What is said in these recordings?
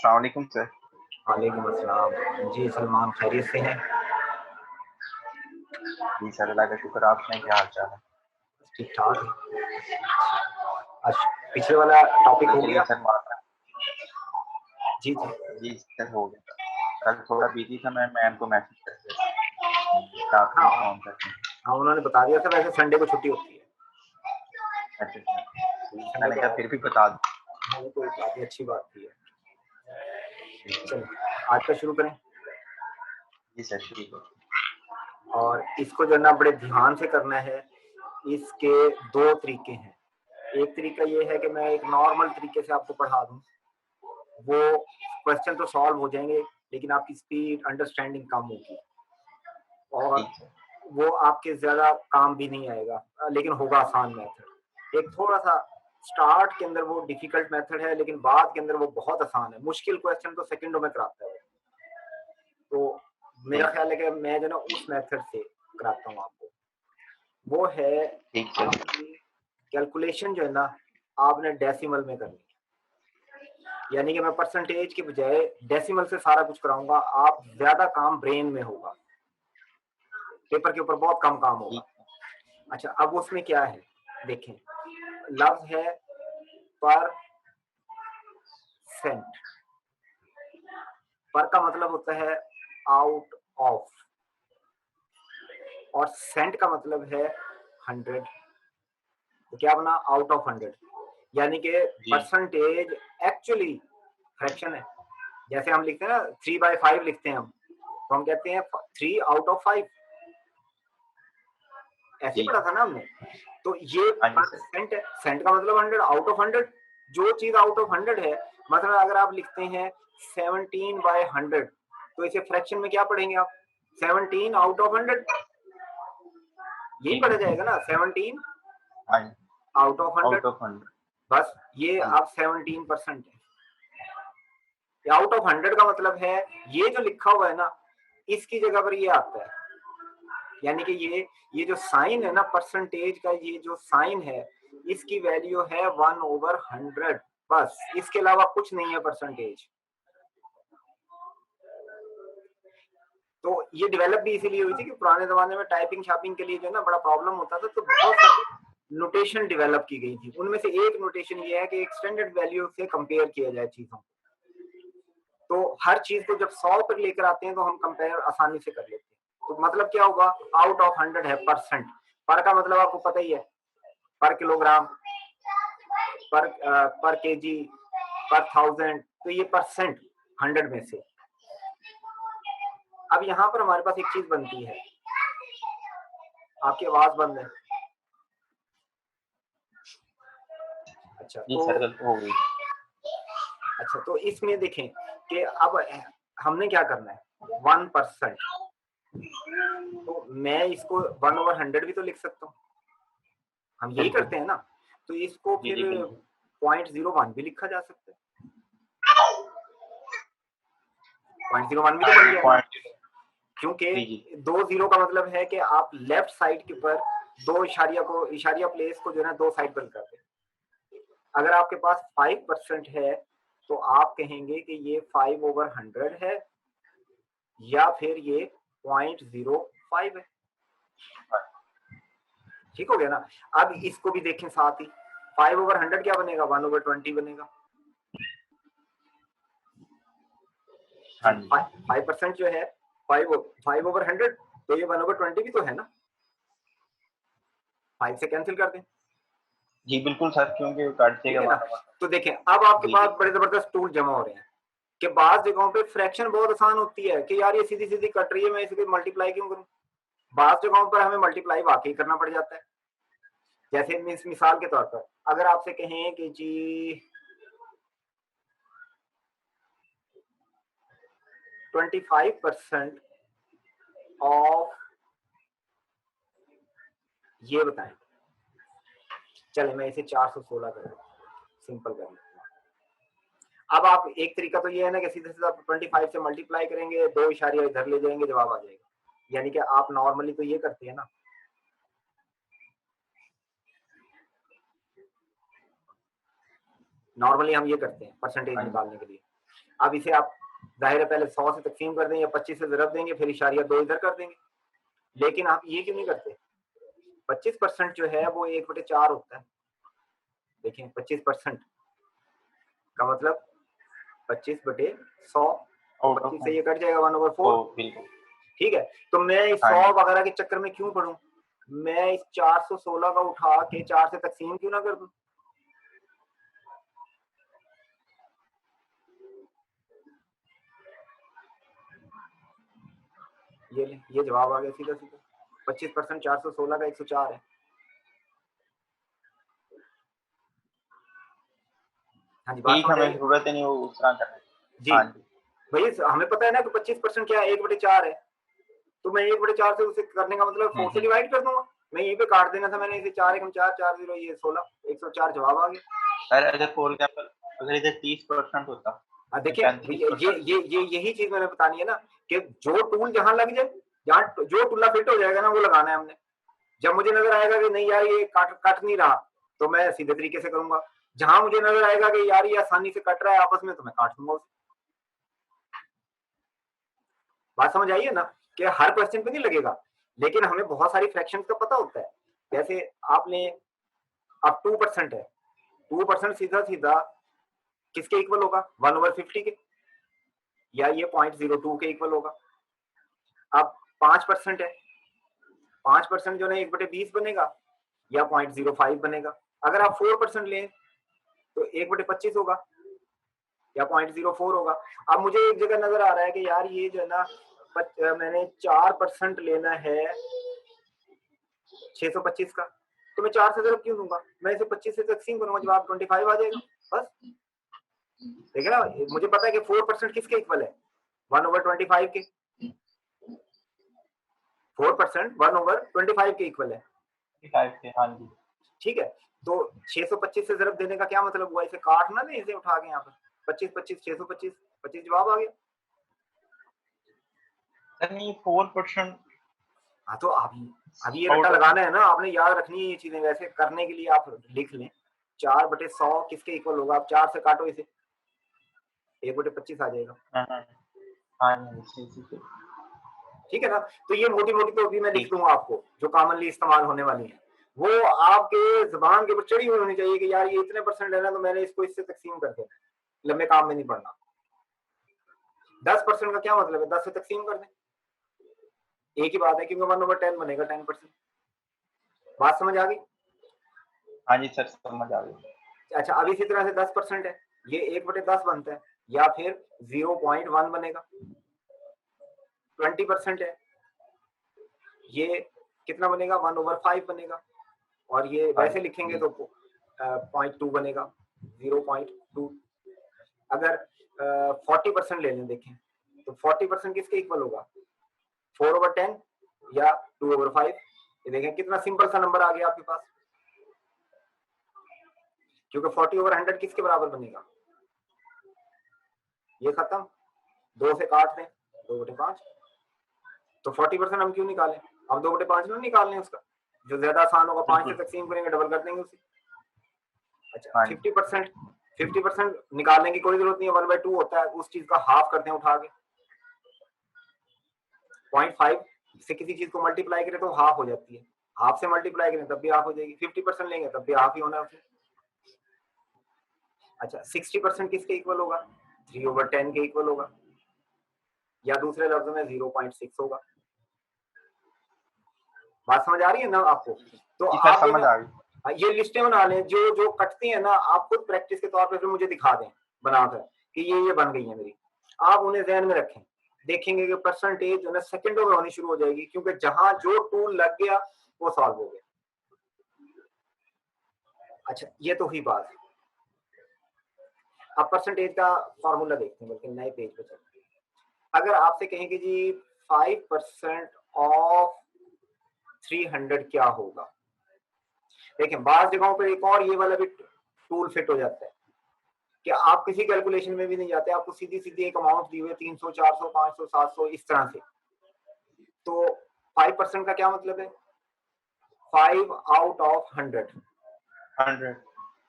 अस्सलाम वालेकुम सर। वालेकुम अस्सलाम। जी सलमान, खैरियत से हैं? जी सर, अल्लाह का शुक्र। आप सुनाएं, क्या हाल चाल है? ठीक ठाक है। आज पिछले वाला टॉपिक तो हो चलिए गया। सर, माता जी जी। जी सर हो गया। कल थोड़ा बिजी था, मैं मैम को मैसेज करके आपको हाँ इन्फॉर्म करके। हाँ, उन्होंने बता दिया था। वैसे संडे को छुट्टी होती है। अच्छा अच्छा, संडे मैंने को कहा फिर भी बता दूं। हाँ, कोई काफी अच्छी बात थी। जी चलिए आज का शुरू करें। जी सर, शुरू करो। और इसको जो है ना बड़े ध्यान से करना है। इसके दो तरीके हैं। एक तरीका ये है कि मैं एक नॉर्मल तरीके से आपको पढ़ा दूं, वो क्वेश्चन तो सॉल्व हो जाएंगे, लेकिन आपकी स्पीड अंडरस्टैंडिंग कम होगी और ठीक सर। वो आपके ज्यादा काम भी नहीं आएगा, लेकिन होगा आसान मेथड। एक थोड़ा सा स्टार्ट के अंदर वो डिफिकल्ट मेथड है, लेकिन बाद के अंदर वो बहुत आसान है। मुश्किल क्वेश्चन तो सेकंडों में कराता है। तो मेरा ठीक ख्याल है कि मैं जो ना उस मेथड से कराता हूँ आपको। वो है ठीक सर। आपकी कैलकुलेशन जो है ना, आपने डेसिमल में करनी है। यानी कि मैं परसेंटेज के बजाय डेसिमल से सारा कुछ कराऊंगा। आप ज्यादा काम ब्रेन में होगा, पेपर के ऊपर बहुत कम काम होगा। ठीक अच्छा, अब उसमें क्या है देखें। लफ्ज है पर सेंट। पर का मतलब होता है आउट ऑफ, और सेंट का मतलब है 100। तो क्या बना? Out of 100। यानी कि जी परसेंटेज एक्चुअली फ्रैक्शन है। जैसे हम लिखते हैं ना 3/5 लिखते हैं हम, तो हम कहते हैं 3/5। ऐसे जी। ही पढ़ा था ना हमने। तो ये हाँ जी सर। परसेंट है। सेंट का मतलब 100, आउट ऑफ 100। जो चीज आउट ऑफ 100 है, मतलब अगर आप लिखते हैं 17/100, तो इसे फ्रैक्शन में क्या पढ़ेंगे आप? 17 आउट ऑफ 100, यही जी पढ़ा जाएगा ना। 17 हाँ जी। Out of 100। Out of 100। बस ये हाँ जी। आप 17% है। आउट ऑफ 100 का मतलब है ये जो लिखा हुआ है ना, इसकी जगह पर ये आता है। यानी कि ये जो साइन है ना, परसेंटेज का ये जो साइन है, इसकी वैल्यू है 1/100। बस, इसके अलावा कुछ नहीं है परसेंटेज। तो ये डेवलप भी इसीलिए हुई थी कि पुराने जमाने में टाइपिंग शापिंग के लिए जो है ना बड़ा प्रॉब्लम होता था, तो बहुत सारी नोटेशन डेवलप की गई थी। उनमें से एक नोटेशन ये है कि एक्सटेंडेड वैल्यू से कंपेयर किया जाए चीजों। तो हर चीज को जब 100 पर लेकर आते हैं तो हम कंपेयर आसानी से कर लेते हैं। तो मतलब क्या होगा? आउट ऑफ 100 है परसेंट। पर का मतलब आपको पता ही है, पर किलोग्राम, पर केजी, पर 1000। तो ये परसेंट 100 में से। अब यहाँ पर हमारे पास एक चीज बनती है। आपकी आवाज बंद है। अच्छा जी तो सर, गलत हो गई। अच्छा तो इसमें देखें कि अब हमने क्या करना है। 1%, तो मैं इसको 1/100 भी तो लिख सकता हूँ। हम यही बिल्कुल। करते हैं ना। तो इसको जी फिर जी बिल्कुल। 0.01 भी लिखा जा सकता है। 0.01 भी तो हाँ बन जी, गया ना, पॉइंट। क्योंकि जी जी 2 जीरो का मतलब है कि आप लेफ्ट साइड के पर दो इशारिया प्लेस को जो है ना दो साइड पर कर दें। अगर आपके पास 5% है, तो आप कहेंगे कि ये 5/100 है, या फिर ये 0.05 है। ठीक हो गया ना। अब इसको भी देखें साथ ही। 5/100 क्या बनेगा? 1/20 बनेगा। हाँ जी, जी। 5% जो है 5/100, तो ये 1/20 भी तो है ना। 5 से कैंसिल कर दें। जी बिल्कुल सर, क्योंकि कट ठीक जाएगा है ना। 1/1। तो देखें अब आपके जी पास जी बड़े जबरदस्त टूल जमा हो रहे हैं कि बाज जगहों पे फ्रैक्शन बहुत आसान होती है कि यार ये सीधी सीधी कट रही है, मैं इसको मल्टीप्लाई क्यों करूं। बाज जगहों पर हमें मल्टीप्लाई वाकई करना पड़ जाता है। जैसे मिसाल के तौर पर अगर आपसे कहें कि जी 25% ऑफ, ये बताएं। चले मैं इसे 416 कर दूं, सिंपल कर लेते हैं। अब आप एक तरीका तो ये है ना कि सीधे सीधा 25 से मल्टीप्लाई करेंगे, दो इशारिया इधर ले जाएंगे, जवाब आ जाएगा। यानी कि आप नॉर्मली तो ये करते हैं ना। नॉर्मली हम ये करते हैं परसेंटेज हाँ जी। निकालने के लिए। अब इसे आप जाहिर है पहले 100 से तकसीम कर देंगे, 25 से ज़रब देंगे, फिर इशारिया 2 इधर कर देंगे। लेकिन आप ये क्यों नहीं करते? 25% जो है वो 1/4 होता है। देखिए 25% का मतलब 25/100 और 25 से ये कट जाएगा 1/4। ठीक है, तो मैं इस 100 वगैरह के चक्कर में क्यों पढ़ूं? मैं इस 416 का उठा के 4 से तकसीम क्यों ना कर दूं? ये जवाब आ गया सीधा सीधा। 25% 416 का 104 है। हाँ जी, बात समझ आई? हमें जरूरत ही नहीं वो उस तरह करने जी भाई, हमें पता है ना कि 25% क्या है, 1/4 है। तो मैं 1/4 से उसे करने का मतलब 4 से डिवाइड कर दूंगा। मैं यहीं पे काट देना था मैंने इसे, 4 एकम 4, 4 0 ये 16, 104 जवाब आ गया। अगर फॉर एग्जांपल अगर इधर 30% होता, देखिए यही चीज मैंने बतानी है ना कि जो टूल जहां लग जाए, जहां जो टूला फिट हो जाएगा ना वो लगाना है हमने। जब मुझे नजर आएगा कि नहीं यार ये कट नहीं रहा, तो मैं सीधे तरीके से करूंगा। जहां मुझे नजर आएगा कि यार ये आसानी से कट रहा है आपस में, तो मैं काट दूंगा उसे। बात समझ आई है ना कि हर क्वेश्चन पे नहीं लगेगा, लेकिन हमें बहुत सारी फ्रैक्शंस का पता होता है। जैसे आपने अब 2% है, 2% सीधा सीधा किसके इक्वल होगा? 1/50 के, या ये 0.02 के इक्वल होगा। अब 5% है, 5% जो है 1/20 बनेगा या 0.05 बनेगा। अगर आप 4% लें तो 1/25 होगा या 0.04 होगा। अब मुझे एक जगह नजर आ रहा है कि यार ये जो है ना मैंने 4% लेना है 625 का, तो मैं 4 से ज़रब क्यों दूंगा? मैं इसे 25 से तकसीम करूंगा, जवाब 25 आ जाएगा बस। देखिए ना, मुझे पता है कि 4% किसके इक्वल है? 1/25 के। 4% 1/25 के इक्वल है। हाँ जी, ठीक है, तो 625 से ज़रब देने का क्या मतलब हुआ? इसे काटना नहीं, इसे उठा के यहाँ पर 25 25 625 25 जवाब आ गया। नहीं 4%। हाँ, तो अभी ये रट्टा लगाना है ना, आपने याद रखनी है ये चीजें। वैसे करने के लिए आप लिख लें 4/100 किसके इक्वल होगा? आप 4 से काटो इसे, 1/25 आ जाएगा। ठीक है ना? तो ये मोटी मोटी तो अभी मैं लिख दूंगा आपको, जो कॉमनली इस्तेमाल होने वाली है। वो आपके जबान के ऊपर चढ़ी हुई होनी चाहिए कि यार ये इतने % है ना, तो मैंने इसको इससे तकसीम कर देना, लंबे काम में नहीं पढ़ना। 10% का क्या मतलब है? 10 से तकसीम कर दें, एक ही बात है, क्योंकि 1/10 बनेगा 10%। बात समझ आ गई? हाँ जी सर, समझ आ गई। अच्छा, अब इसी तरह से 10% है, ये 1/10 बनता है, या फिर 0.1 बनेगा। 20% है, ये कितना बनेगा? 1/5 बनेगा। और ये वैसे लिखेंगे तो 0.2 बनेगा, 0.2। अगर 40% ले लें, देखें तो 40% किसके इक्वल होगा? 4/10 या 2/5। ये देखें कितना सिंपल सा नंबर आ गया आपके पास, क्योंकि 40/100 किसके बराबर बनेगा? ये खत्म, 2 से काट दें, 2/5। तो 40% हम क्यों निकालें? हम 2/5 ना निकालने उसका, जो ज्यादा आसान होगा। 5 से तकसीम करेंगे, डबल कर देंगे उसे। अच्छा, 50% निकालने की कोई जरूरत नहीं है, 1/2 होता है, उस चीज का हाफ करते हैं उठा के। 0.5 से किसी चीज को मल्टीप्लाई करें तो हाफ हो जाती है, हाफ से मल्टीप्लाई करें तब भी हाफ हो जाएगी, 50% लेंगे तब भी हाफ ही होना है। अच्छा, 60% किसके इक्वल होगा? 3/10 के इक्वल होगा, या दूसरे लफ्जों में 0.6 होगा। बात समझ आ रही है ना आपको? तो आप समझ आ गई। ये लिस्टें बना लें, जो जो कटती हैं ना, आप खुद प्रैक्टिस के तौर पे फिर मुझे दिखा दें बनाकर कि ये बन गई है मेरी। आप उन्हें ध्यान में रखें, देखेंगे कि परसेंटेज जो है सेकंडों में होनी शुरू हो जाएगी, क्योंकि जहां जो टूल लग गया वो सॉल्व हो गया। अच्छा, ये तो हुई बात। अब परसेंटेज का फॉर्मूला देखते हैं, बल्कि नए पेज पे चलते हैं। अगर आपसे कहेंगे जी 5% ऑफ 300 क्या होगा? देखें, बात जगहों पर एक और ये वाला भी टूल फिट हो जाता है कि आप किसी कैलकुलेशन में भी नहीं जाते, आपको सीधी सीधी एक अमाउंट दी हुई है 300, 400, 500, 700 इस तरह से। तो 5% का क्या मतलब है? 5 आउट ऑफ 100।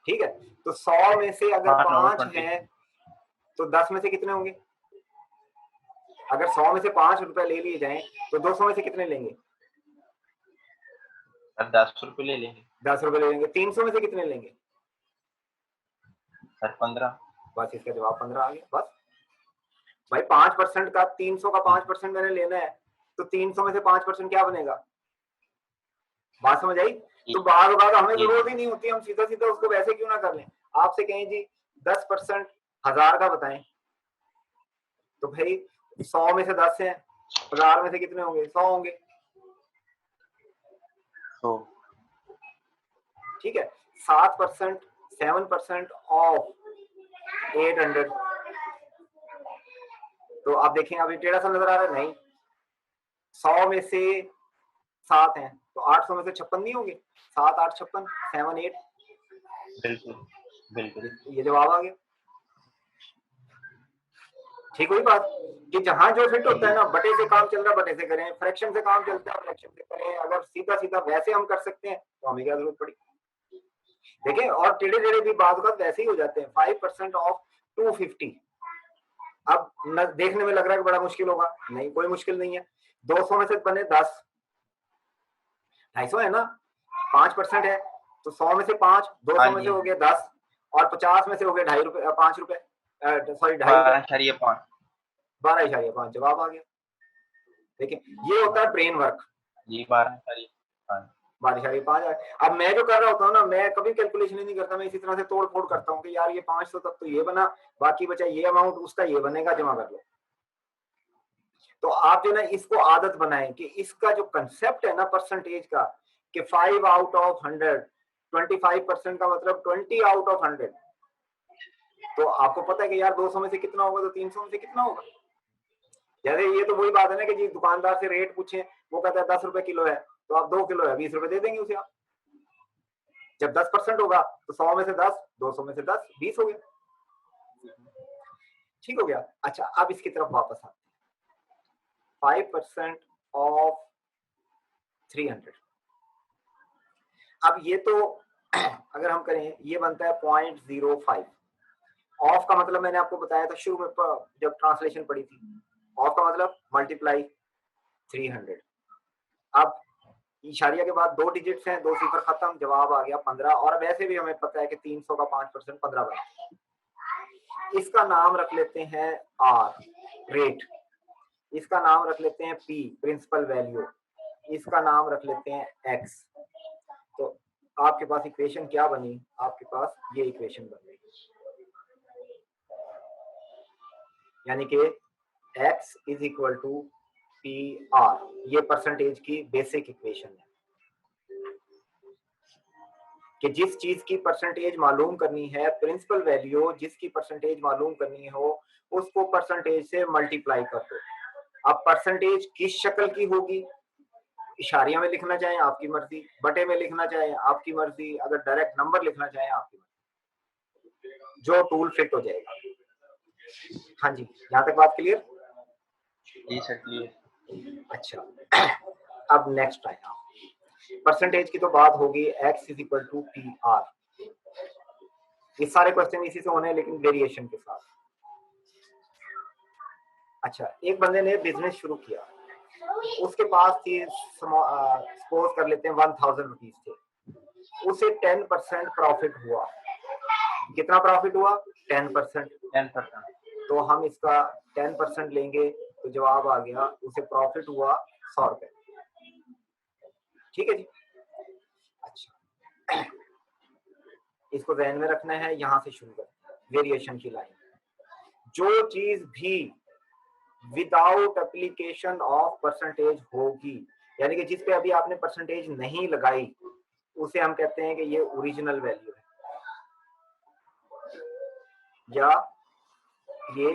ठीक है, तो 100 में से अगर 5 है तो 10 में से कितने होंगे? अगर 100 में से 5 रुपए ले लिए जाएं तो 200 में से कितने लेंगे? सर 10 रुपए ले लेंगे। 10 रुपए ले लेंगे। 300 में से कितने लेंगे? सर 15। बस इसका जवाब 15 आ गया। बस भाई 5% का 300 का 5% मैंने लेना है, तो 300 में से 5% क्या बनेगा? बात समझ आई? तो बार बार हमें जरूरत ही नहीं होती, हम सीधा सीधा उसको वैसे क्यों ना कर लें। आपसे कहें जी 10% 1000 का बताएं, तो भाई 100 में से 10 है, 1000 में से कितने होंगे? 100 होंगे। तो ठीक है, 7% 7% ऑफ 800। तो आप देखें, अभी टेढ़ा सा नजर आ रहा है? नहीं। 100 में से 7 हैं तो 800 में से 56 नहीं होंगे? 7 8 56, 7 8। बिल्कुल बिल्कुल, ये जवाब आ गया। ठीक हुई बात कि जहां जो फिट होता है ना, बटे से काम चल रहा है बटे से करें, फ्रैक्शन से काम चलता है फ्रैक्शन से करें। अगर सीधा सीधा वैसे हम कर सकते हैं तो हमें क्या जरूरत पड़ी? देखें, और टेढ़े टेढ़े भी बात वैसे ही हो जाते हैं। 5% ऑफ 250। अब न देखने में लग रहा है कि बड़ा मुश्किल होगा, नहीं कोई मुश्किल नहीं है। 200 में से बने 10, 250 है ना, 5% है तो 100 में से 5, 200 में से हो गए 10 और 50 में से हो गए 2.5 रुपए, 5 रुपए, सॉरी 2.5 रुपए, 12.5 जवाब आ गया। देखिए ये होता है ब्रेन वर्क। ये 12.5। 12.5। अब मैं जो कर रहा होता हूँ ना, मैं कभी कैलकुलेशन नहीं करता, मैं इसी तरह से तोड़ फोड़ करता हूँ कि यार ये 500 तक तो ये बना, बाकी बचा ये अमाउंट, उसका ये बनेगा, जमा कर लो। तो आप जो ना इसको आदत बनाएं कि इसका जो कंसेप्ट है ना परसेंटेज का, कि 5 आउट ऑफ 100, 25% का मतलब 20 आउट ऑफ 100। तो आपको पता है कि यार 200 में से कितना होगा तो 300 में से कितना होगा। जैसे ये तो वही बात है ना कि जी दुकानदार से रेट पूछे, वो कहता है 10 रुपए किलो है, तो आप 2 किलो है 20 रुपए दे देंगे उसे आप। जब 10% होगा तो 100 में से 10, 200 में से 10, 20 हो गया। ठीक हो गया। अच्छा, अब इसकी तरफ वापस आते हैं। 5% ऑफ 300। अब ये तो अगर हम करें, ये बनता है 0.05। ऑफ का मतलब मैंने आपको बताया था शुरू में जब ट्रांसलेशन पढ़ी थी, ऑफ का मतलब मल्टीप्लाई 300। अब इशारिया के बाद 2 डिजिट्स हैं, 2 सिफर खत्म, जवाब आ गया 15। और वैसे भी हमें पता है कि 300 का 5% 15 बना। इसका नाम रख लेते हैं आर, रेट। इसका नाम रख लेते हैं पी, प्रिंसिपल वैल्यू। इसका नाम रख लेते हैं एक्स। तो आपके पास इक्वेशन क्या बनी? आपके पास ये इक्वेशन बन गई, यानी कि x is equal to P R. ये परसेंटेज की बेसिक इक्वेशन है कि जिस चीज की परसेंटेज मालूम करनी है, प्रिंसिपल वैल्यू जिसकी परसेंटेज मालूम करनी हो, उसको परसेंटेज से मल्टीप्लाई कर दो। अब परसेंटेज किस शक्ल की होगी? इशारिया में लिखना चाहें आपकी मर्जी, बटे में लिखना चाहें आपकी मर्जी, अगर डायरेक्ट नंबर लिखना चाहें आपकी मर्जी, जो टूल फिट हो जाएगा। हाँ जी, यहाँ तक बात क्लियर? जी सर क्लियर। अच्छा, अब नेक्स्ट आएगा परसेंटेज की तो बात होगी, x is equal to P R. ये सारे क्वेश्चन इसी से होने हैं लेकिन वेरिएशन के साथ। अच्छा, एक बंदे ने बिजनेस शुरू किया, उसके पास थी सपोज कर लेते हैं 1000 रुपीज थे, उसे 10% प्रॉफिट हुआ। कितना प्रॉफिट हुआ? 10%। तो हम इसका 10% लेंगे तो जवाब आ गया, उसे प्रॉफिट हुआ 100 रुपए। ठीक है जी। अच्छा, इसको ध्यान में रखना है, यहां से शुरू करें वेरिएशन की लाइन। जो चीज भी विदाउट एप्लीकेशन ऑफ परसेंटेज होगी, यानी कि जिस पे अभी आपने परसेंटेज नहीं लगाई, उसे हम कहते हैं कि ये ओरिजिनल वैल्यू है या ये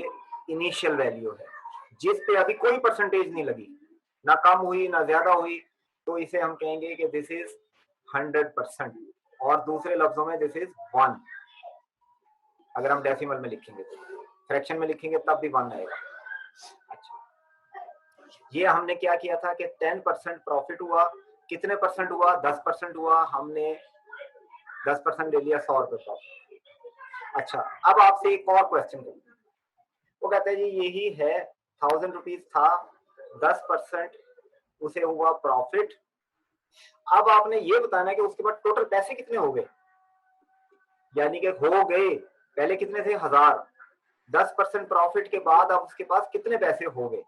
इनिशियल वैल्यू है। जिस पे अभी कोई परसेंटेज नहीं लगी, ना कम हुई ना ज्यादा हुई, तो इसे हम कहेंगे कि दिस इज 100%, और दूसरे लफ्जों में दिस इज 1। अगर हम डेसिमल में लिखेंगे तो, फ्रैक्शन में लिखेंगे तब भी 1 आएगा। अच्छा, ये हमने क्या किया था कि 10% प्रॉफिट हुआ। कितने परसेंट हुआ? 10% हुआ। हमने 10% ले लिया, 100 रुपए प्रॉफिट। अच्छा, अब आपसे एक और क्वेश्चन करूँ, वो कहते हैं जी यही है 1000 रुपीज था, 10% उसे हुआ प्रॉफिट। अब आपने ये बताना है कि उसके बाद टोटल पैसे कितने हो गए, यानी कि हो गए पहले कितने थे 1000, 10% प्रॉफिट के बाद अब उसके पास कितने पैसे हो गए,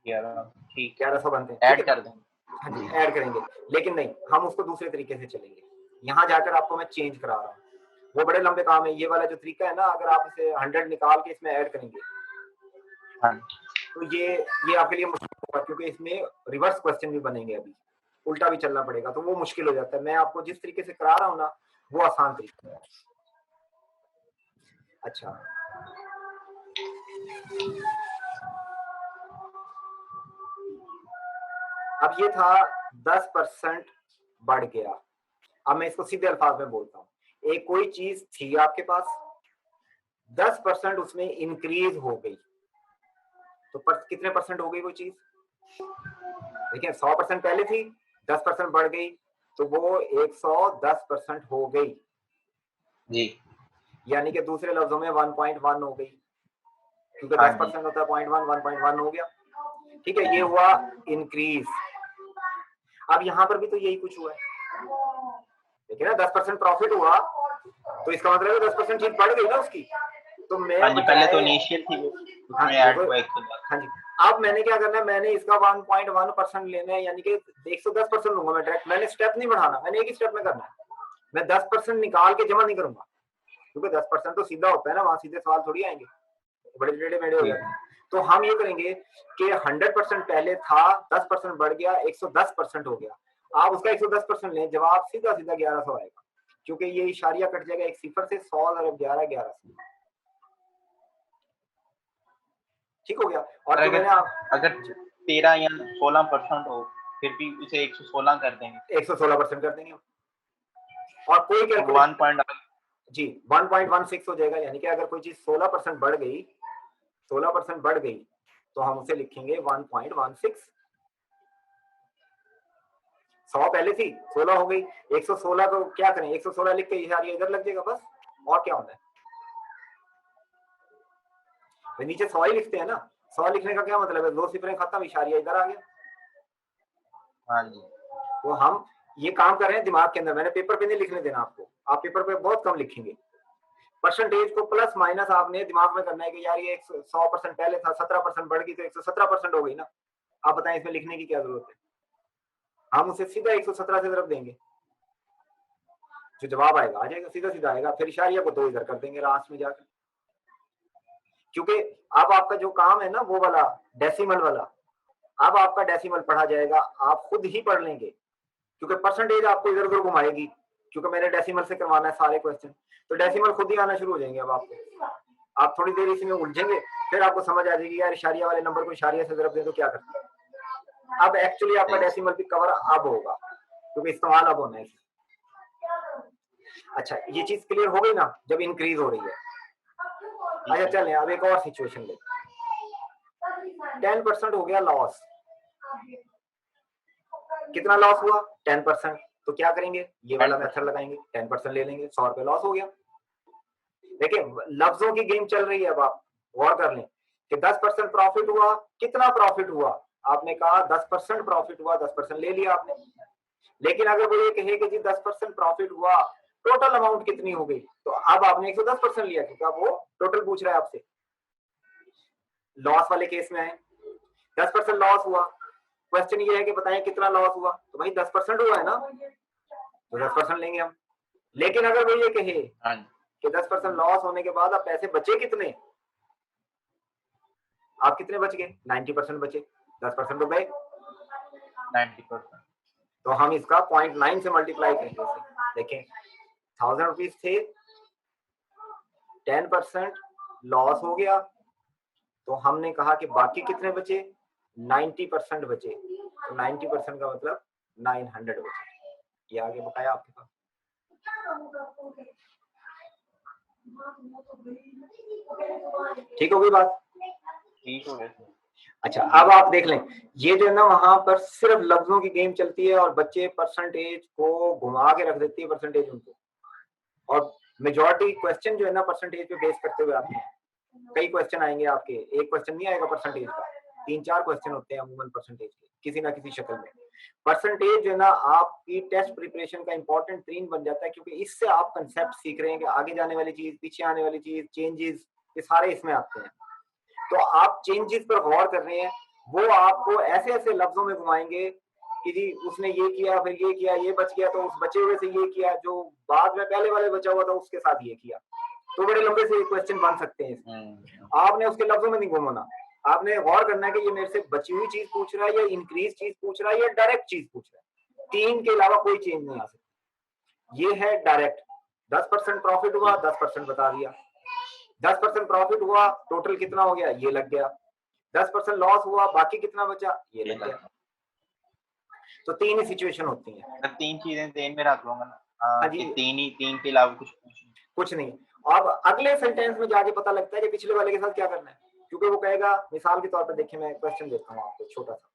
1100 बनते हैं, ऐड कर देंगे। हाँ जी ऐड करेंगे, लेकिन नहीं हम उसको दूसरे तरीके से चलेंगे। यहाँ जाकर आपको मैं चेंज करा रहा हूँ, वो बड़े लंबे काम है। ये वाला जो तरीका है ना, अगर आप इसे 100 निकाल के इसमें ऐड करेंगे तो ये आपके लिए मुश्किल होगा, क्योंकि इसमें रिवर्स क्वेश्चन भी बनेंगे, अभी उल्टा भी चलना पड़ेगा, तो वो मुश्किल हो जाता है। मैं आपको जिस तरीके से करा रहा हूँ ना वो आसान तरीका है। अच्छा अब ये था 10% बढ़ गया। अब मैं इसको सीधे अल्फाज में बोलता हूँ, एक कोई चीज थी आपके पास, 10% उसमें इंक्रीज हो गई, तो कितने परसेंट हो गई वो चीज, देखिए 100% पहले थी, 10% बढ़ गई, तो वो 110% हो गई जी, यानी कि दूसरे लफ्जों में 1.1 हो गई, क्योंकि हाँ 10% होता है 1.1 हो गया। ठीक है, ये हुआ इंक्रीज। अब यहाँ पर भी तो यही कुछ हुआ है, देखिए ना 10% प्रॉफिट हुआ, तो इसका मतलब है 10% चीज बढ़ गई ना उसकी। तो मैं हाँ जी, पहले तो इनिशियल थी वो, उसमें ऐड हुआ 110। हाँ जी, अब मैंने क्या करना है, मैंने इसका 1.1% लेना है, यानी कि 110% लूंगा मैं डायरेक्ट, मैंने स्टेप नहीं बढ़ाना, मैंने एक ही स्टेप में करना है। मैं 10% निकाल के जमा नहीं करूंगा, क्योंकि 10% तो सीधा होता है ना, वहां सीधे सवाल थोड़ी आएंगे, बड़े टेढ़े मेढ़े हो जाते हैं। तो हम ये करेंगे कि 100% पहले था, 10% बढ़ गया, 110% हो गया। आप उसका 110% लें, जवाब सीधा सीधा 1100 आएगा, क्योंकि ये इशारिया कट जाएगा एक सिफर से, 100 और 11 1100, ठीक हो गया। और तो मैंने अगर 13 या 16% हो, फिर भी उसे 116 कर देंगे, 116% कर देंगे। और कोई कैलकुलेशन जी 1.16 हो जाएगा, यानी कि अगर कोई चीज 16% बढ़ गई, 16% बढ़ गई, तो हम उसे लिखेंगे 1.16। 100 पहले थी, 16 हो गई, 116 को क्या करें, 116 लिख के इशारिया इधर लग जाएगा बस, और क्या होता है, नीचे 100 ही लिखते हैं ना। 100 लिखने का क्या मतलब है, दो सिफरें खत्म, इशारिया इधर आ गया। हाँ जी, तो हम ये काम कर रहे हैं दिमाग के अंदर, मैंने पेपर पे नहीं लिखने देना आपको, आप पेपर पे बहुत कम लिखेंगे। परसेंटेज को प्लस माइनस आपने दिमाग में करना है कि यार ये 100% पहले था, 17% बढ़ गई, तो 117% हो गई ना। आप बताएं इसमें लिखने की क्या जरूरत है, हम उसे सीधा 117 से तरफ देंगे, जो जवाब आएगा आ जाएगा, सीधा सीधा आएगा, फिर इशारिया को 2 इधर कर देंगे लास्ट में जाकर। क्योंकि अब आपका जो काम है ना वो वाला डेसिमल वाला, अब आपका डेसिमल पढ़ा जाएगा, आप खुद ही पढ़ लेंगे, क्योंकि परसेंटेज आपको इधर उधर घुमाएगी, क्योंकि मैंने डेसिमल से करवाना है सारे क्वेश्चन, तो डेसिमल खुद ही आना शुरू हो जाएंगे। अब आपको, आप थोड़ी देर इसमें उलझेंगे, फिर आपको समझ आ जाएगी यार इशारिया वाले नंबर को इशारिया से तरफ दे तो क्या करते हैं। अब एक्चुअली आपका डेसिमल भी कवर अब होगा, क्योंकि इस्तेमाल अब होना है। अच्छा, ये चीज क्लियर हो गई ना, जब इंक्रीज हो रही है। अच्छा चलें, अब एक और सिचुएशन ले, 10% हो गया लॉस। कितना लॉस हुआ, 10%, तो क्या करेंगे, ये वाला मेथड लगाएंगे, 10% ले लेंगे, 100 रुपए लॉस हो गया। देखिए लफ्जों की गेम चल रही है, अब आप गौर कर लें कि 10% प्रॉफिट हुआ, कितना प्रॉफिट हुआ, आपने कहा 10% प्रॉफिट हुआ, 10% ले लिया आपने। लेकिन अगर वो ये कहे कि जी 10% प्रॉफिट हुआ, टोटल अमाउंट कितनी हो गई, तो अब आपने 110% लिया, क्योंकि अब वो टोटल पूछ रहा है आपसे। लॉस वाले केस में है, 10% लॉस हुआ, क्वेश्चन ये है कि बताएं कितना लॉस हुआ, तो भाई 10% हुआ है ना, तो 10% लेंगे हम। लेकिन अगर वो ये कहे कि 10% लॉस होने के बाद अब पैसे बचे कितने, आप कितने बच गए, 90% बचे, 10% तो गए 90%, तो हम इसका 0.9 से मल्टीप्लाई करेंगे। देखें 1000 रुपीज थे, 10% लॉस हो गया, तो हमने कहा कि बाकी कितने बचे, 90% बचे, तो 90% का मतलब 900 बचे। ये आगे बताया आपके पास, ठीक हो गई बात, ठीक हो गया। अच्छा अब आप देख लें, ये जो है ना वहां पर सिर्फ लफ्जों की गेम चलती है और बच्चे परसेंटेज को घुमा के रख देती है परसेंटेज उनको, और मेजॉरिटी क्वेश्चन जो है ना परसेंटेज पे बेस करते हुए आते हैं। कई क्वेश्चन आएंगे आपके, एक क्वेश्चन नहीं आएगा परसेंटेज का, 3-4 क्वेश्चन होते हैं अमूमन परसेंटेज के किसी ना किसी शक्ल में। परसेंटेज जो है ना आपकी टेस्ट प्रिपरेशन का इंपॉर्टेंट ट्रेन बन जाता है, क्योंकि इससे आप कंसेप्ट सीख रहे हैं कि आगे जाने वाली चीज, पीछे आने वाली चीज, चेंजेस, ये सारे इसमें आते हैं। तो आप चेंजेस पर गौर कर रहे हैं, वो आपको ऐसे ऐसे लफ्जों में घुमाएंगे कि जी उसने ये किया, फिर ये किया, ये बच गया तो उस बचे हुए से ये किया, जो बाद में पहले वाले बचा हुआ था उसके साथ ये किया, तो बड़े लंबे से क्वेश्चन बन सकते हैं इसमें। आपने उसके लफ्जों में नहीं घुमाना, आपने गौर करना है कि ये मेरे से बची हुई चीज पूछ रहा है या इंक्रीज चीज पूछ रहा है या डायरेक्ट चीज पूछ रहा है। 3 के अलावा कोई चेंज नहीं आ सकती। ये है डायरेक्ट। 10% प्रॉफिट हुआ, 10% बता दिया। 10% प्रॉफिट हुआ, टोटल कितना हो गया ये लग गया। 10% लॉस हुआ, बाकी कितना बचा ये लग गया। तो 3 ही सिचुएशन होती हैं। तो 3 चीजें ध्यान में रख लूंगा ना। हाँ कि जी, 3 के अलावा कुछ नहीं। अब अगले सेंटेंस में जाके पता लगता है कि पिछले वाले के साथ क्या करना है, क्योंकि वो कहेगा, मिसाल के तौर पर देखिए मैं क्वेश्चन देता हूँ आपको छोटा सा।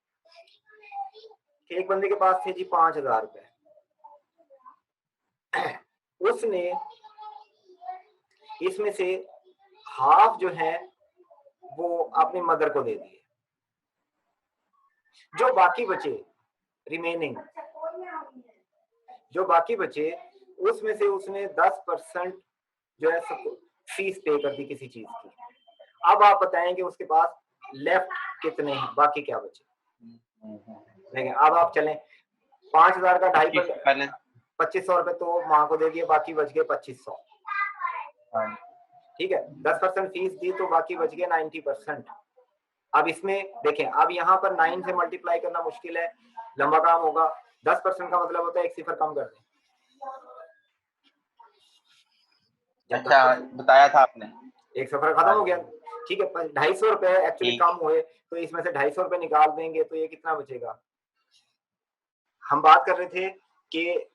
एक बंदे के पास थे जी 5,000 रुपए, उसने इसमें से हाफ जो है वो अपनी मदर को दे दिए, जो बाकी बचे रिमेनिंग, जो बाकी बचे उसमें से उसने 10% जो है फीस पे कर दी किसी चीज की। अब आप बताएं कि उसके पास लेफ्ट कितने हैं, बाकी क्या बचे। देखिए अब आप चलें, 5,000 का 2.5 2500 रुपए तो माँ को दे दिए, बाकी बच गए 2500। ठीक है, 10% फीस दी तो बाकी बच गए 90%। अब इसमें देखें, अब यहाँ पर 9 से मल्टीप्लाई करना मुश्किल है, लंबा काम होगा। 10% का मतलब होता है एक सिफर कम कर दें। अच्छा बताया था आपने, एक सफर खत्म हो गया। ठीक है, 250 रुपए एक्चुअली कम हुए, तो इसमें से 250 रुपए निकाल देंगे तो ये कितना बचेगा। हम बात कर रहे थे कि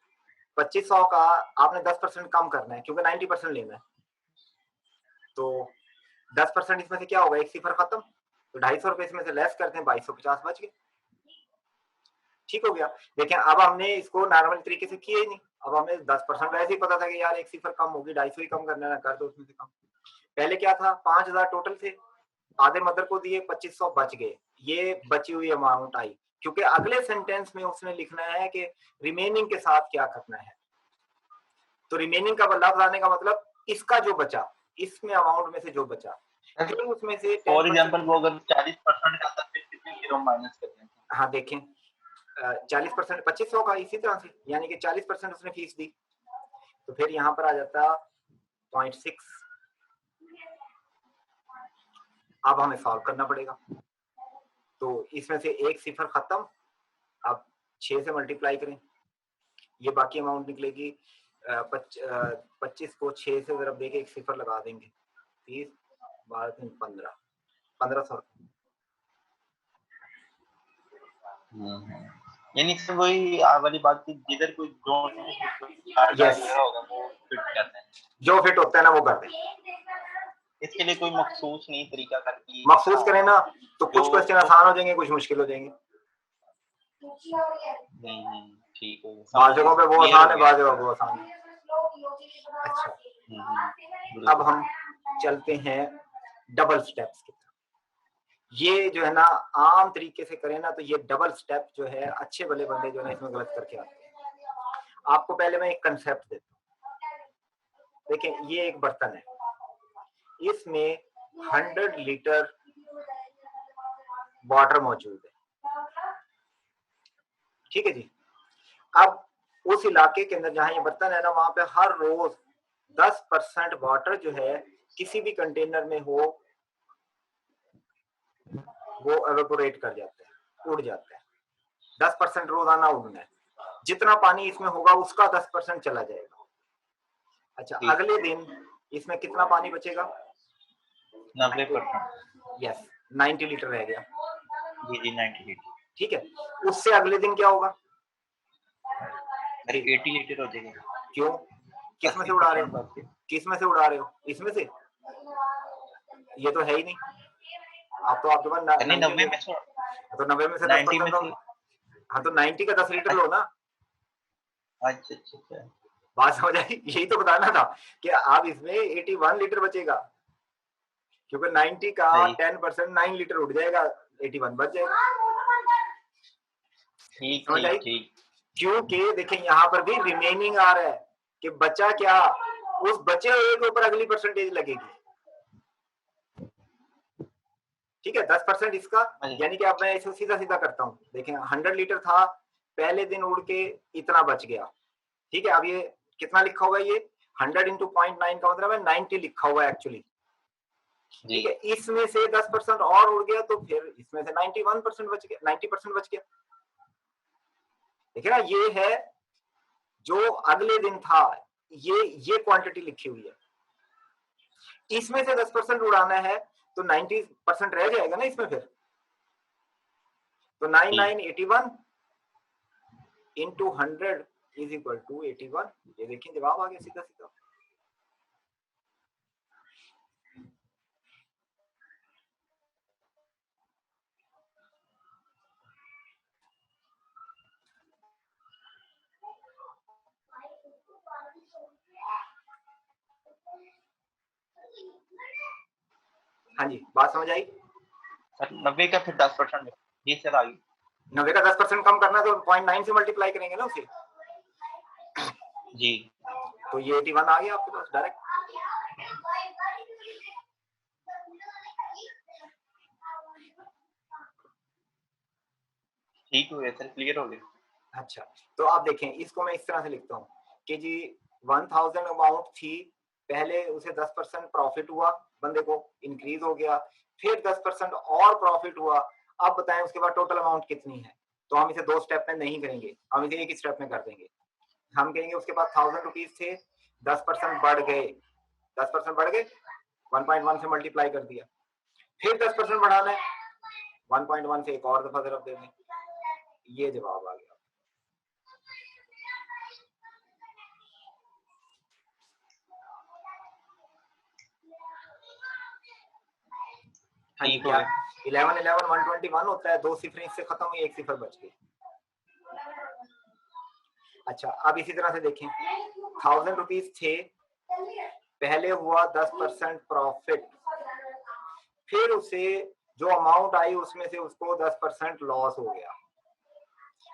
2500 का आपने 10% कम करना है, क्योंकि 90% लेना है। तो 10% इसमें से क्या होगा, एक सिफर खत्म, तो 250 रुपए इसमें से लेस करते हैं, 2250 बच गए। ठीक हो गया। देखें अब हमने इसको नॉर्मल तरीके से किया ही नहीं, अब हमें 10% वैसे ही पता था कि यार एक सिफर कम होगी, 250 ही कम करना है, कर दो उसमें से कम। पहले क्या था, 5,000 टोटल थे, आधे मदर को दिए, 2500 बच गए, ये बची हुई अमाउंट आई, क्योंकि अगले सेंटेंस में उसने लिखना है कि रिमेनिंग के साथ क्या करना है। तो रिमेनिंग का लफ्ज आने का मतलब इसका जो बचा, इसमें अमाउंट में से जो बचा, फिर उसमें से फॉर एग्जांपल वो अगर 40% का था फिर कितने जीरो माइनस करते हैं। हाँ देखें, 40% 2500 का इसी तरह से, यानी कि 40% उसने फीस दी, तो फिर यहाँ पर आ जाता 0.6। अब हमें सॉल्व करना पड़ेगा, तो इसमें से एक सिफर खत्म, अब 6 से मल्टीप्लाई करें, ये बाकी अमाउंट निकलेगी। 25 को 6 से जरा देके एक सिफर लगा देंगे, 30 12 15 1500। यानी इससे वही वाली बात थी, जिधर कोई होगा वो फिट करते हैं, जो फिट होता है ना वो कर दें। इसके लिए कोई मखसूस नहीं तरीका करके मखसूस करें ना तो कुछ क्वेश्चन आसान हो जाएंगे, कुछ मुश्किल हो जाएंगे। ठीक है, बाज़ जगहों पे वो आसान है, बाज़ जगहों वो आसान है। अच्छा, अब हम चलते हैं डबल स्टेप्स की तरफ। ये जो है ना आम तरीके से करें ना तो ये डबल स्टेप जो है अच्छे भले बंदे जो है इसमें गलत करके आते हैं। आपको पहले मैं एक कंसेप्ट देता हूँ। देखें ये एक बर्तन है, इसमें 100 लीटर वाटर मौजूद है। ठीक है जी। अब उस इलाके के अंदर जहां ये बर्तन है ना, वहां पे हर रोज 10% वाटर जो है किसी भी कंटेनर में हो वो एवेपोरेट कर जाता है, उड़ जाता है। 10% रोजाना उड़ना है, जितना पानी इसमें होगा उसका 10% चला जाएगा। अच्छा, अगले दिन इसमें कितना पानी बचेगा, 90%। यस, 90 लीटर रह गया। जी 90 लीटर। ठीक है, उससे अगले दिन क्या होगा, 80 लीटर हो जाएगा। क्यों, किस में से उड़ा रहे हो, किस में से उड़ा रहे हो, इसमें से, ये तो है ही नहीं। आप तो आपके पास 90 में से, तो 90 में से 10%, हाँ तो 90 का 10 लीटर लो ना। अच्छा बात समझ आई, यही तो बताना था कि आप इसमें 81 लीटर बचेगा। क्योंकि 90 का सही। 10% 9 लीटर उठ जाएगा, 81 बच जाएगा। ठीक समझ आई? ठीक ठीक। क्योंकि देखिए यहाँ पर भी रिमेनिंग आ रहा है कि बचा क्या, उस बचे हुए के ऊपर अगली परसेंटेज लगेगी। ठीक है, 10% इसका, यानी कि अब मैं इसको सीधा सीधा करता हूँ। देखें 100 लीटर था, पहले दिन उड़ के इतना बच गया। ठीक है, अब ये कितना लिखा हुआ है, ये 100 इंटू 0.9 का मतलब है 90 लिखा हुआ है एक्चुअली। ठीक है, इसमें से 10% और उड़ गया तो फिर इसमें से 91% बच गया, 90% बच गया। देखिए ना, ये है जो अगले दिन था, ये क्वांटिटी लिखी हुई है। इसमें से 10% उड़ाना है तो 90% रह जाएगा ना इसमें फिर। तो 9981 इंटू 100 इज इक्वल टू 81। ये देखिए जवाब आ गया सीधा सीधा। हाँ जी, बात समझ आई? सर 90 का फिर 10%। जी सर आगे। 90 का 10% कम करना है तो 0.9 से मल्टीप्लाई करेंगे ना उसे। जी तो ये 81 आ गया आपके पास डायरेक्ट। ठीक हो गया सर, क्लियर हो गया। अच्छा, तो आप देखें इसको मैं इस तरह से लिखता हूँ कि जी 1000 अमाउंट थी, पहले उसे 10% प्रॉफिट हुआ, बंदे को इंक्रीज हो गया, फिर 10% और प्रॉफिट हुआ। अब बताएं उसके बाद टोटल अमाउंट कितनी है। तो हम इसे 2 स्टेप में नहीं करेंगे, हम इसे एक ही स्टेप में कर देंगे। हम कहेंगे उसके बाद 1000 रुपीज थे, 10% बढ़ गए, 10% बढ़ गए, 1.1 से मल्टीप्लाई कर दिया, फिर 10% बढ़ाना है, 1.1 से एक और दफा तरफ दे दें। ये जवाब आ गया। हाँ जी, क्या 11 11 121 होता है, 2 सिफर इससे खत्म हुई, 1 सिफर बच गई। अच्छा, अब इसी तरह से देखें 1000 रुपीज थे, पहले हुआ 10% प्रॉफिट, फिर उसे जो अमाउंट आई उसमें से उसको 10% लॉस हो गया।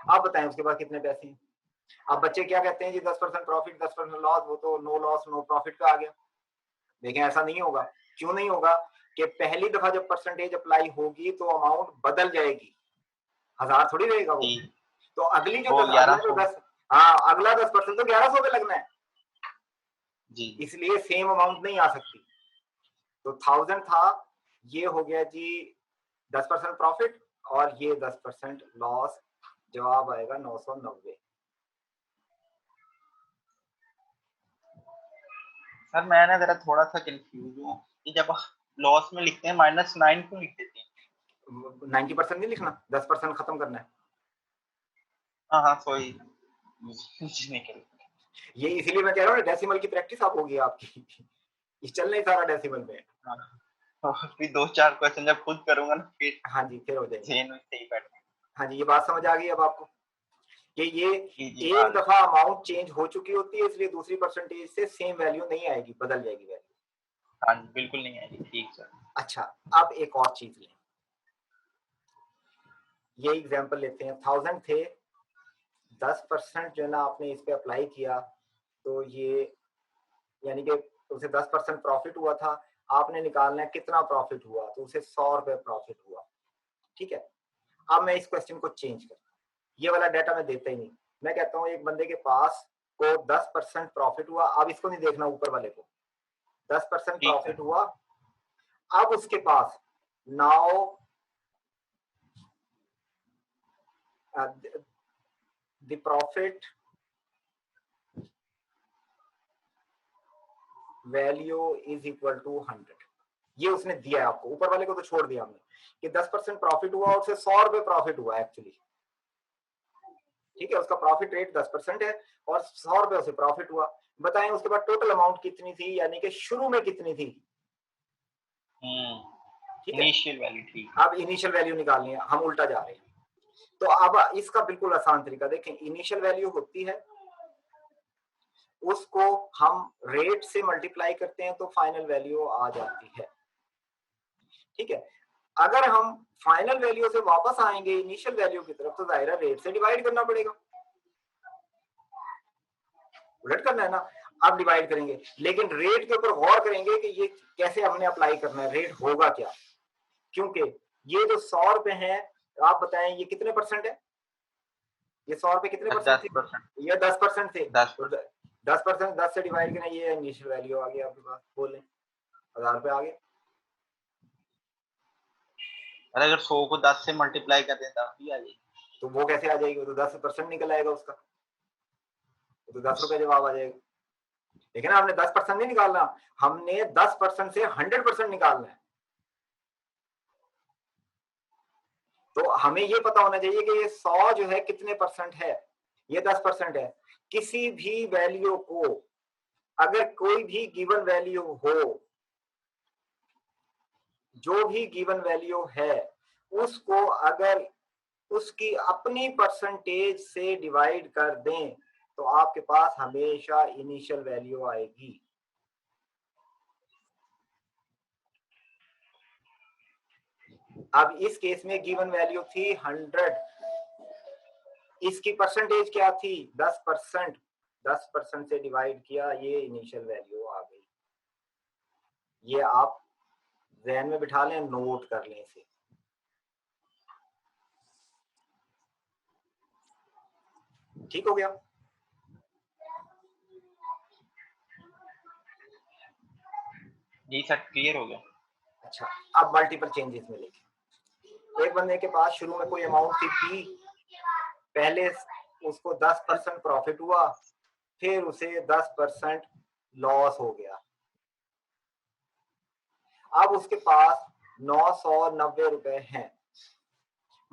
आप बताएं उसके बाद कितने पैसे हैं। अब बच्चे क्या कहते हैं जी 10% प्रॉफिट 10% लॉस, वो तो नो लॉस नो प्रॉफिट का आ गया। देखें ऐसा नहीं होगा। क्यों नहीं होगा? कि पहली दफा जब परसेंटेज अप्लाई होगी तो अमाउंट बदल जाएगी, 1000 थोड़ी रहेगा वो। तो अगली जो 10, हाँ अगला 10% तो 1100 पे लगना है जी, इसलिए सेम अमाउंट नहीं आ सकती। तो 1000 था, ये हो गया जी 10% प्रॉफिट और ये 10% लॉस, जवाब आएगा 990। सर मैं ना जरा थोड़ा सा कंफ्यूज हूँ कि जब लॉस में लिखते हैं -9 क्यों लिख देते हैं? 90% नहीं लिखना, 10% खत्म करना है। हाँ हाँ सॉरी। ये इसीलिए मैं कह रहा हूँ डेसिमल की प्रैक्टिस आप होगी आपकी। ये चल नहीं सारा डेसिमल में। हाँ, फिर 2-4 क्वेश्चन जब खुद करूंगा ना फिर हाँ जी, फिर हो जाएगा। जेन में सही बैठ। हाँ जी, ये बात समझ आ गई अब आपको कि ये एक दफा अमाउंट चेंज हो चुकी होती है, इसलिए दूसरी परसेंटेज से सेम वैल्यू नहीं आएगी, बदल जाएगी वैल्यू। हाँ बिल्कुल नहीं आएगी। ठीक सर। अच्छा, अब एक और चीज लें, ये एग्जांपल लेते हैं। 1000 थे, 10% जो है ना आपने इस पे अप्लाई किया, तो ये यानी कि उसे 10% प्रॉफिट हुआ था, आपने निकालना है कितना प्रॉफिट हुआ, तो उसे 100 रुपए प्रॉफिट हुआ। ठीक है, अब मैं इस क्वेश्चन को चेंज करता हूँ, ये वाला डाटा मैं देता ही नहीं, मैं कहता हूँ एक बंदे के पास को 10% प्रॉफिट हुआ। अब इसको नहीं देखना, ऊपर वाले को 10% प्रॉफिट हुआ। अब उसके पास now the profit value is equal to 100। ये उसने दिया है आपको, ऊपर वाले को तो छोड़ दिया हमने कि 10% प्रॉफिट हुआ और उसे 100 रुपए प्रॉफिट हुआ एक्चुअली। ठीक है, उसका प्रॉफिट रेट 10% है और 100 रुपए उसे प्रॉफिट हुआ। बताएं उसके बाद टोटल अमाउंट कितनी थी, यानी कि शुरू में कितनी थी। ठीक है, इनिशियल वैल्यू। ठीक, अब इनिशियल वैल्यू निकालनी है, हम उल्टा जा रहे हैं। तो अब इसका बिल्कुल आसान तरीका देखें, इनिशियल वैल्यू होती है, उसको हम रेट से मल्टीप्लाई करते हैं तो फाइनल वैल्यू आ जाती है। ठीक है, अगर हम फाइनल वैल्यू से वापस आएंगे इनिशियल वैल्यू की तरफ तो जाहिर है रेट से डिवाइड करना पड़ेगा, उलट करना है ना। अब डिवाइड करेंगे, लेकिन रेट के ऊपर गौर करेंगे कि ये कैसे हमने अप्लाई करना है, रेट होगा क्या, क्योंकि ये जो 100 रुपए है, आप बताएं ये कितने परसेंट है, ये 100 रुपए कितने परसेंट थे, 10%। ये 10% थे, 10%। 10% 10 से डिवाइड करें, ये इनिशियल वैल्यू आ गया आपके पास, बोलें 1000 रुपए आ गए। अगर 100 को 10 से मल्टीप्लाई कर दें तब भी आ जाएगी, तो वो कैसे आ जाएगी, वो तो 10% निकल आएगा उसका, तो 10 रुपए जवाब आ जाएगा। लेकिन हमने 10% नहीं निकालना, हमने 10% से 100% निकालना है। तो हमें ये पता होना चाहिए कि ये 100 जो है कितने परसेंट है, ये 10% है। किसी भी वैल्यू को, अगर कोई भी गिवन वैल्यू हो, जो भी गिवन वैल्यू है उसको अगर उसकी अपनी परसेंटेज से डिवाइड कर दें तो आपके पास हमेशा इनिशियल वैल्यू आएगी। अब इस केस में गिवन वैल्यू थी 100, इसकी परसेंटेज क्या थी 10%, 10% से डिवाइड किया, ये इनिशियल वैल्यू आ गई। ये आप ज़हन में बिठा लें, नोट कर लें इसे। ठीक हो गया। जी सर क्लियर हो गया। अच्छा, अब मल्टीपल चेंजेस में लिखें। एक बंदे के पास शुरू में कोई अमाउंट थी P, पहले उसको 10% प्रॉफिट हुआ, फिर उसे 10% लॉस हो गया। अब उसके पास 990 रुपए हैं।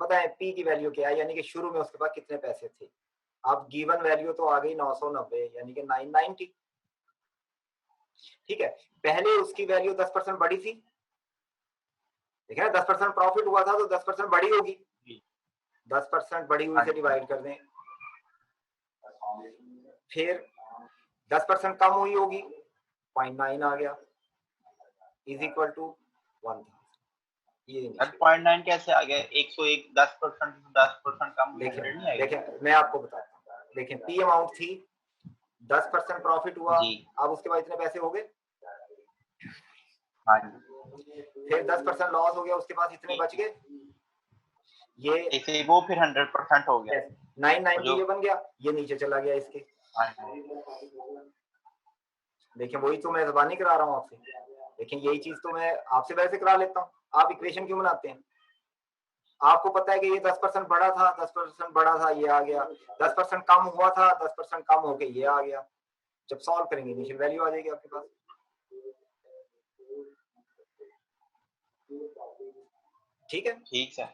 बताएं P की वैल्यू क्या है, यानी कि शुरू में उसके पास कितने पैसे थे। अब गिवन वैल्यू तो आ गई 990, यानी कि 990। ठीक है, पहले उसकी वैल्यू 10% बड़ी थी, ठीक है, 10% प्रॉफिट हुआ था तो 10% बड़ी होगी, 10% बड़ी हुई से डिवाइड कर दें। फिर 10% कम हुई होगी, 0.9 आ गया, इज इक्वल टू 1000। ये 0.9 कैसे आ गया, 101 10% कम हुई देखिए, नहीं आएगा। देखिए मैं आपको बताता हूँ, देखिए P अमाउंट थी, 10% प्रॉफिट हुआ, अब उसके बाद इतने पैसे हो गए, हाँ फिर 10% लॉस हो गया, उसके पास इतने बच गए, ये इसे वो फिर 100% हो गया, 990 ये बन गया, ये नीचे चला गया इसके। देखिए वही तो मैं ज़बानी करा रहा हूँ आपसे, देखिए यही चीज तो मैं आपसे वैसे करा लेता हूँ, आप इक्वेशन क्यों बनाते हैं। आपको पता है कि ये 10% बड़ा था, 10% बड़ा था, ये आ गया, 10% कम हुआ था, 10% कम होके ये आ गया। जब सॉल्व करेंगे इनिशियल वैल्यू आ जाएगी आपके पास। ठीक है, ठीक है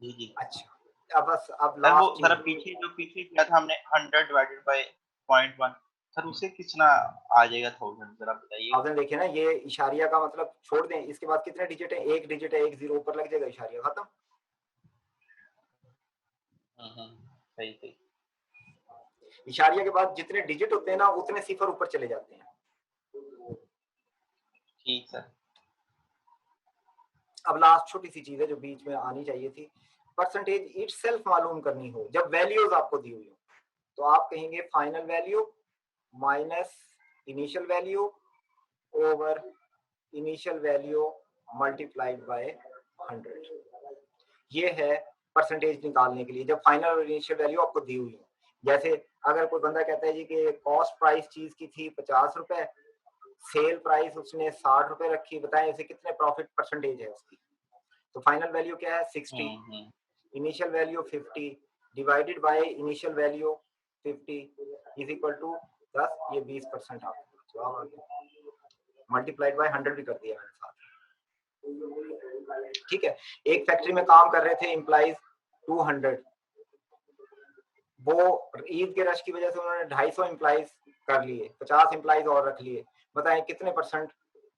जी जी। अच्छा अब बस अब सर वो लास्ट जरा पीछे जो पीछे किया था हमने 100 डिवाइडेड बाय 0.1, सर उसे कितना आ जाएगा 1000, जरा बताइए। 1000 देखिए ना, ये इशारिया का मतलब छोड़ दें, इसके बाद कितने डिजिट है, एक डिजिट है, एक जीरो ऊपर लग जाएगा, इशारिया खत्म। सही सही। इशारिया के बाद जितने डिजिट होते हैं ना उतने सिफर ऊपर चले जाते हैं। ठीक सर। अब लास्ट छोटी सी चीज है जो बीच में आनी चाहिए थी, परसेंटेज इटसेल्फ मालूम करनी हो जब वैल्यूज आपको दी हुई हो, तो आप कहेंगे final value minus initial value over initial value multiplied by 100। ये है परसेंटेज निकालने के लिए जब फाइनल और इनिशियल वैल्यू आपको दी हुई हो। जैसे अगर कोई बंदा कहता है जी कि कॉस्ट प्राइस चीज की थी 50 रुपए, सेल प्राइस उसने 60 रुपए रखी, बताएं इसे कितने प्रॉफिट परसेंटेज है उसकी। तो फाइनल वैल्यू क्या है 60, initial value 50 divided by initial value 50 is equal to 10, ये 20% आपका जवाब आ गया। मल्टीप्लाइड बाय 100 भी कर दिया मैंने साथ। ठीक है, एक फैक्ट्री में काम कर रहे थे एम्प्लॉइज 200, वो ईद के रश की वजह से उन्होंने 250 एम्प्लॉइज कर लिए, 50 एम्प्लॉइज और रख लिए, बताएं कितने परसेंट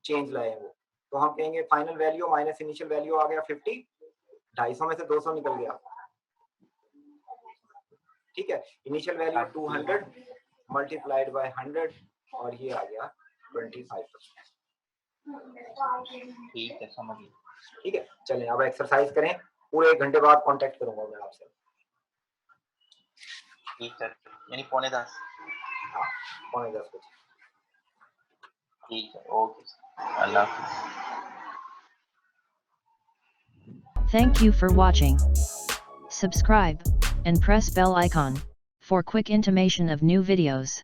चेंज लाए वो। तो हम कहेंगे final value minus initial value आ गया 50, 250 में से 200 निकल गया। ठीक है, इनिशियल वैल्यू 200 मल्टीप्लाइड बाय 100 और ये आ गया 25%। ठीक है, समझ गया। ठीक है, चलें अब एक्सरसाइज करें, पूरे 1 घंटे बाद कांटेक्ट करूंगा मैं आपसे। ठीक है, यानी 9:45। हाँ, 9:45 बजे। ठीक है, ओके सर, अल्लाह हाफिज़। Thank you for watching. Subscribe and press bell icon for quick intimation of new videos.